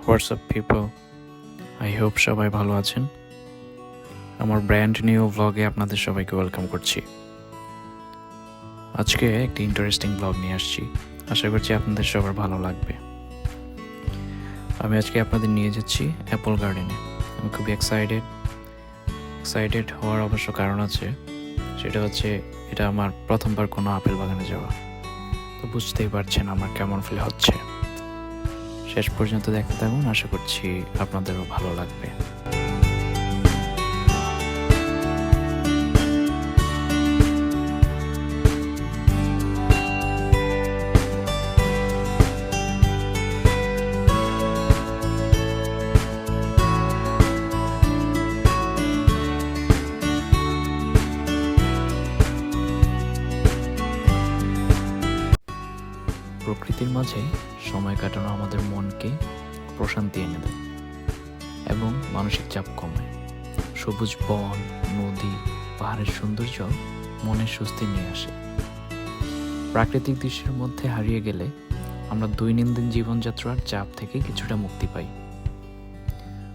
WhatsApp people, I hope সবাই ভালো আছেন। আমার ব্র্যান্ড নিউ ব্লগে আপনাদের সবাইকে ওয়েলকাম করছি। আজকে একটি ইন্টারেস্টিং ব্লগ নিয়ে আসছি, আশা করছি আপনাদের সবার ভালো লাগবে। আমি আজকে আপনাদের নিয়ে যাচ্ছি অ্যাপল গার্ডেনে। আমি খুবই এক্সাইটেড হওয়ার অবশ্য কারণ আছে, সেটা হচ্ছে এটা আমার প্রথমবার কোনো আপেল বাগানে যাওয়া। তো বুঝতেই পারছেন আমার কেমন ফিল হচ্ছে। শেষ পর্যন্ত দেখতে থাকুন, আশা করছি আপনাদেরও ভালো লাগবে। প্রকৃতির মাঝে সময় কাটানো আমাদের মনকে প্রশান্তি এনে দেয় এবং মানসিক চাপ কমায়। সবুজ বন, নদী, পাহাড়ের সৌন্দর্য মনের স্বস্তি নিয়ে আসে। প্রাকৃতিক দৃশ্যের মধ্যে হারিয়ে গেলে আমরা দৈনন্দিন জীবনযাত্রার চাপ থেকে কিছুটা মুক্তি পাই।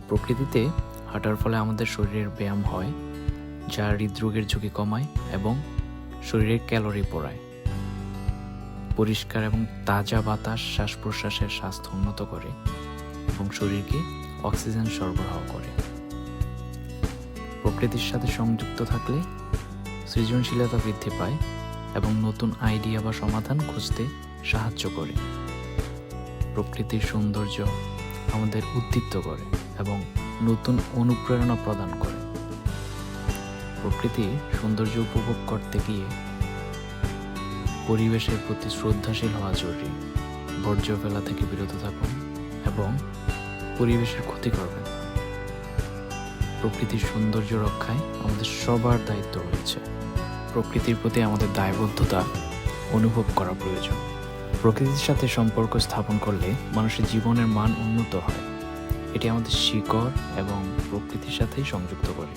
প্রকৃতিতে হাঁটার ফলে আমাদের শরীরের ব্যায়াম হয়, যা হৃদরোগের ঝুঁকি কমায় এবং শরীরের ক্যালোরি পোড়ায়। পরিষ্কার এবং তাজা বাতাস শ্বাস প্রশ্বাসের স্বাস্থ্য উন্নত করে এবং শরীরকে অক্সিজেন সরবরাহ করে। প্রকৃতির সাথে সংযুক্ত থাকলে সৃজনশীলতা বৃদ্ধি পায় এবং নতুন আইডিয়া বা সমাধান খুঁজতে সাহায্য করে। প্রকৃতির সৌন্দর্য আমাদের উদ্দীপ্ত করে এবং নতুন অনুপ্রেরণা প্রদান করে। প্রকৃতির সৌন্দর্য উপভোগ করতে গিয়ে পরিবেশের প্রতি শ্রদ্ধাশীল হওয়া জরুরি। বর্জ্য ফেলা থেকে বিরত থাকুন এবং পরিবেশের ক্ষতি করবেন না। প্রকৃতির সৌন্দর্য রক্ষায় আমাদের সবার দায়িত্ব রয়েছে। প্রকৃতির প্রতি আমাদের দায়বদ্ধতা অনুভব করা প্রয়োজন। প্রকৃতির সাথে সম্পর্ক স্থাপন করলে মানুষের জীবনের মান উন্নত হয়। এটি আমাদের শিকড় এবং প্রকৃতির সাথেই সংযুক্ত করে।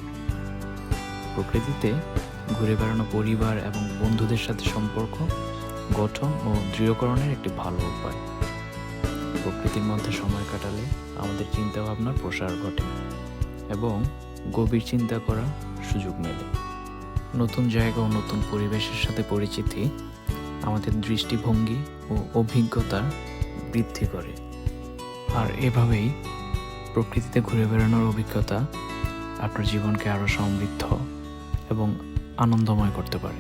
প্রকৃতিতে ঘুরে বেড়ানো পরিবার এবং বন্ধুদের সাথে সম্পর্ক গঠন ও দৃঢ়করণের একটি ভালো উপায়। প্রকৃতির মধ্যে সময় কাটালে আমাদের চিন্তাভাবনার প্রসার ঘটে এবং গভীর চিন্তা করার সুযোগ মেলে। নতুন জায়গা ও নতুন পরিবেশের সাথে পরিচিতি আমাদের দৃষ্টিভঙ্গি ও অভিজ্ঞতা বৃদ্ধি করে। আর এভাবেই প্রকৃতিতে ঘুরে বেড়ানোর অভিজ্ঞতা আপনার জীবনকে আরও সমৃদ্ধ এবং আনন্দময় করতে পারে।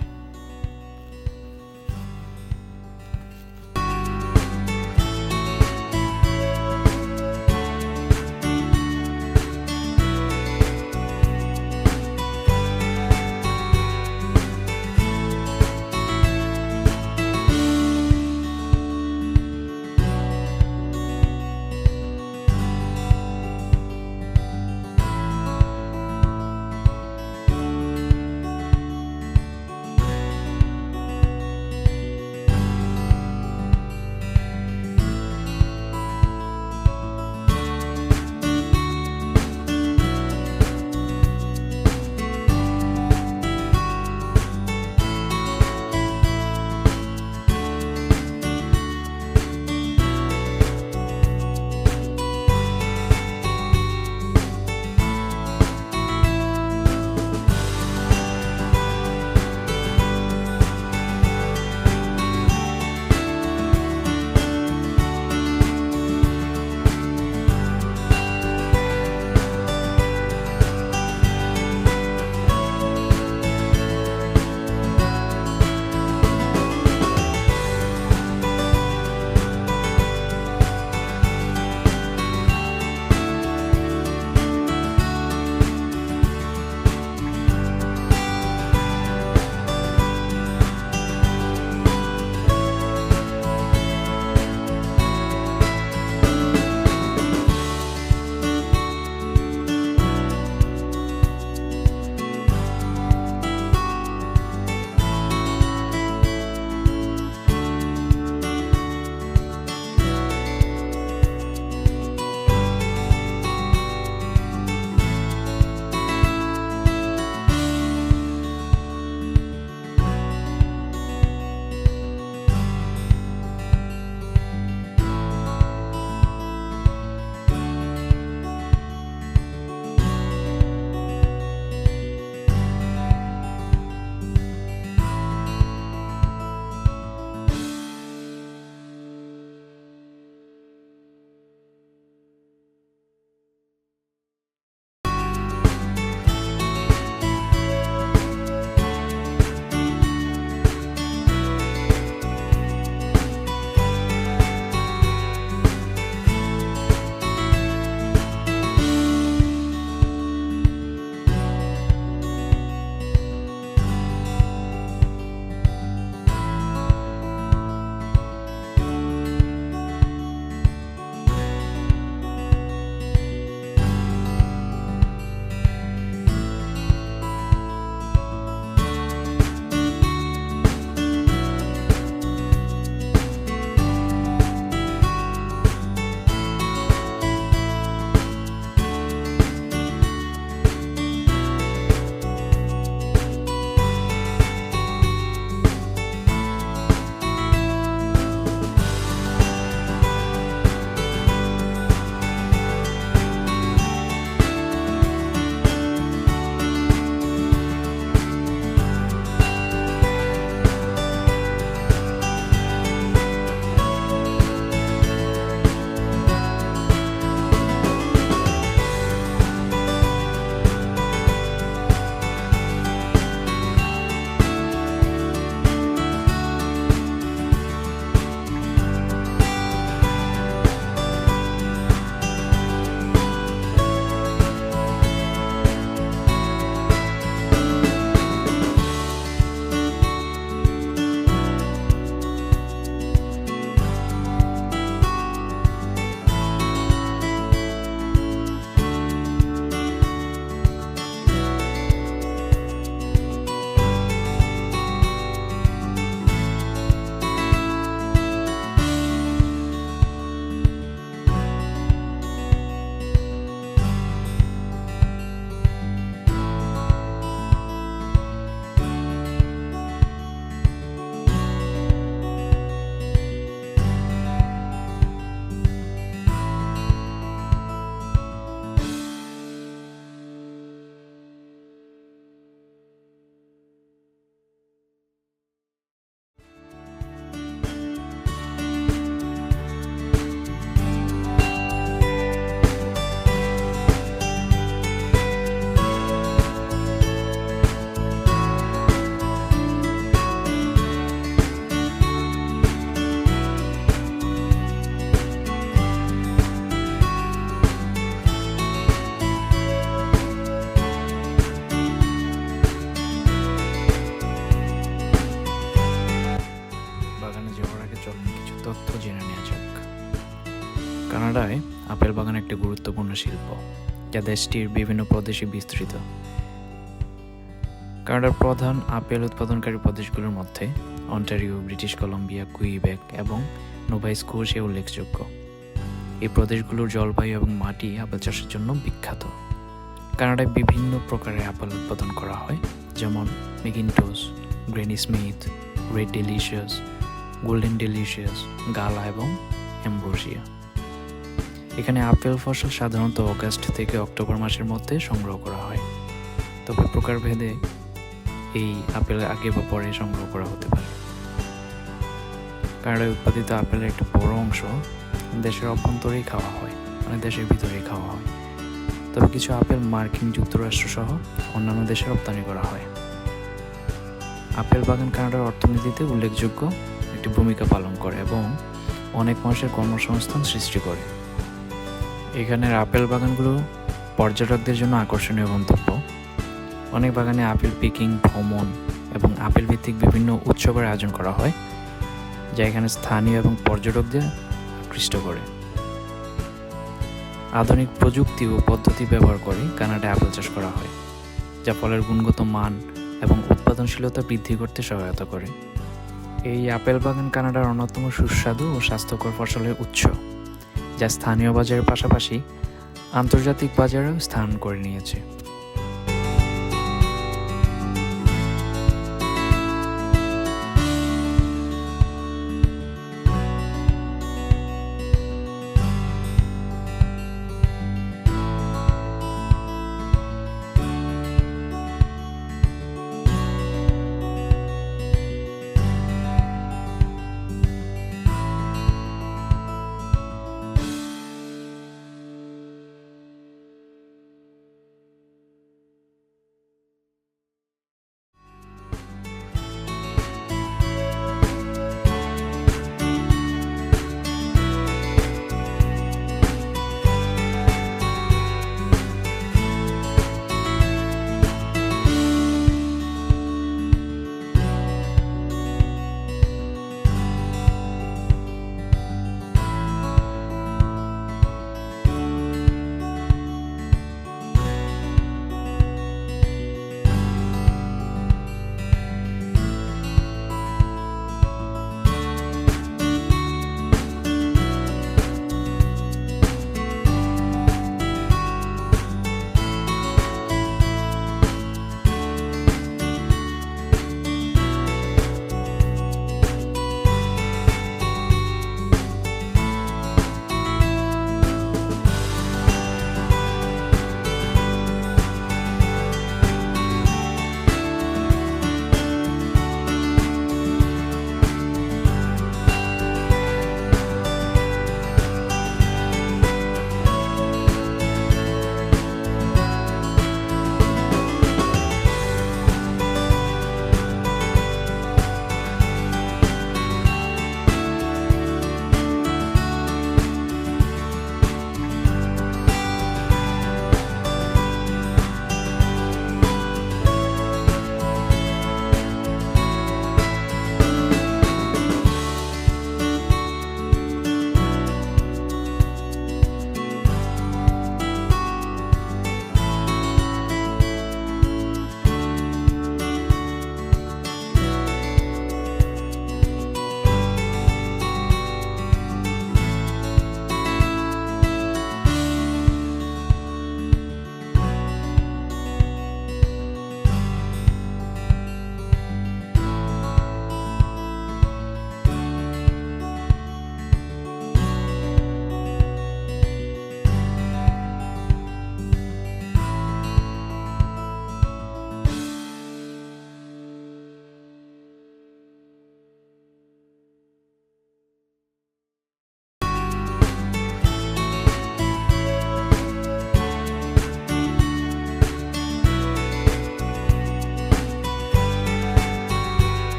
কানাডায় আপেল বাগান একটি গুরুত্বপূর্ণ শিল্প, যা দেশটির বিভিন্ন প্রদেশে বিস্তৃত। কানাডার প্রধান আপেল উৎপাদনকারী প্রদেশগুলোর মধ্যে অন্টারিও, ব্রিটিশ কলম্বিয়া, কুইবেক এবং নোভা স্কোশিয়া উল্লেখযোগ্য। এই প্রদেশগুলোর জলবায়ু এবং মাটি আপেল চাষের জন্য বিখ্যাত। কানাডায় বিভিন্ন প্রকারের আপেল উৎপাদন করা হয়, যেমন McIntosh, Granny Smith, Red Delicious, Golden Delicious, Gala এবং অ্যাম্ব্রোসিয়া। এখানে আপেল ফসল সাধারণত অগাস্ট থেকে অক্টোবর মাসের মধ্যে সংগ্রহ করা হয়, তবে প্রকারভেদে এই আপেল আগে বা পরে সংগ্রহ করা হতে পারে। কানাডায় উৎপাদিত আপেলের একটা বড় অংশ দেশের অভ্যন্তরেই খাওয়া হয়, মানে দেশের ভিতরেই খাওয়া হয়, তবে কিছু আপেল মার্কিন যুক্তরাষ্ট্র সহ অন্যান্য দেশে রপ্তানি করা হয়। আপেল বাগান কানাডার অর্থনীতিতে উল্লেখযোগ্য একটি ভূমিকা পালন করে এবং অনেক মানুষের কর্মসংস্থান সৃষ্টি করে। এখানের আপেল বাগানগুলো পর্যটকদের জন্য আকর্ষণীয় গন্তব্য। অনেক বাগানে আপেল পিকিং, ভ্রমণ এবং আপেল ভিত্তিক বিভিন্ন উৎসবের আয়োজন করা হয়, যা এখানে স্থানীয় এবং পর্যটকদের আকৃষ্ট করে। আধুনিক প্রযুক্তি ও পদ্ধতি ব্যবহার করে কানাডায় আপেল চাষ করা হয়, যা ফলের গুণগত মান এবং উৎপাদনশীলতা বৃদ্ধি করতে সহায়তা করে। এই আপেল বাগান কানাডার অন্যতম সুস্বাদু ও স্বাস্থ্যকর ফসলের উৎস, যা স্থানীয় বাজারের পাশাপাশি আন্তর্জাতিক বাজারেও স্থান করে নিয়েছে।